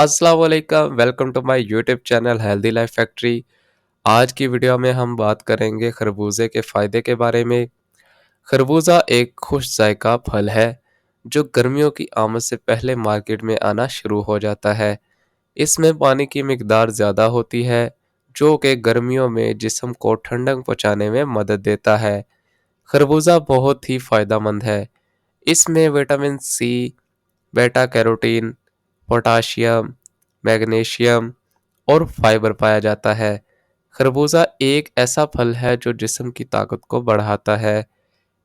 السلام علیکم، welcome to my YouTube channel healthy life factory. آج کی ویڈیو میں ہم بات کریں گے خربوزے کے فائدے کے بارے میں۔ خربوزہ ایک خوش ذائقہ پھل ہے جو گرمیوں کی آمد سے پہلے مارکیٹ میں آنا شروع ہو جاتا ہے۔ اس میں پانی کی مقدار زیادہ ہوتی ہے جو کہ گرمیوں میں جسم کو ٹھنڈک پہنچانے میں مدد دیتا ہے۔ خربوزہ بہت ہی فائدہ مند ہے۔ اس میں وٹامن سی، بیٹا کیروٹین، پوٹاشیم، میگنیشیم اور فائبر پایا جاتا ہے۔ خربوزہ ایک ایسا پھل ہے جو جسم کی طاقت کو بڑھاتا ہے۔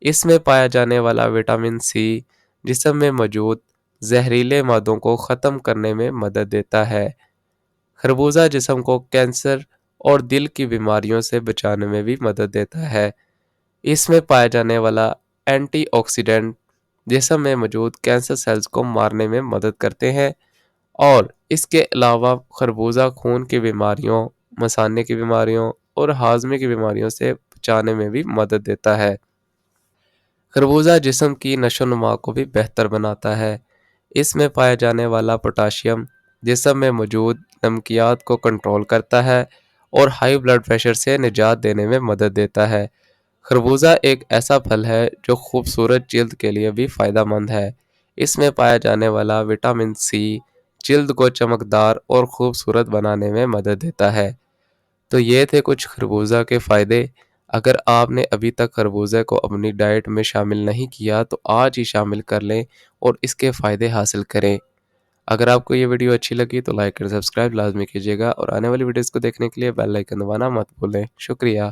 اس میں پایا جانے والا وٹامن سی جسم میں موجود زہریلے مادوں کو ختم کرنے میں مدد دیتا ہے۔ خربوزہ جسم کو کینسر اور دل کی بیماریوں سے بچانے میں بھی مدد دیتا ہے۔ اس میں پایا جانے والا اینٹی آکسیڈنٹ جسم میں موجود کینسر سیلز کو مارنے میں مدد کرتے ہیں، اور اس کے علاوہ خربوزہ خون کی بیماریوں، مثانے کی بیماریوں اور ہاضمے کی بیماریوں سے بچانے میں بھی مدد دیتا ہے۔ خربوزہ جسم کی نشو و نما کو بھی بہتر بناتا ہے۔ اس میں پایا جانے والا پوٹاشیم جسم میں موجود نمکیات کو کنٹرول کرتا ہے اور ہائی بلڈ پریشر سے نجات دینے میں مدد دیتا ہے۔ خربوزہ ایک ایسا پھل ہے جو خوبصورت جلد کے لیے بھی فائدہ مند ہے۔ اس میں پایا جانے والا وٹامن سی جلد کو چمکدار اور خوبصورت بنانے میں مدد دیتا ہے۔ تو یہ تھے کچھ خربوزہ کے فائدے۔ اگر آپ نے ابھی تک خربوزے کو اپنی ڈائٹ میں شامل نہیں کیا تو آج ہی شامل کر لیں اور اس کے فائدے حاصل کریں۔ اگر آپ کو یہ ویڈیو اچھی لگی تو لائک اور سبسکرائب لازمی کیجیے گا، اور آنے والی ویڈیوز کو دیکھنے کے لیے بیل آئیکن دبانا مت بھولیں۔ شکریہ۔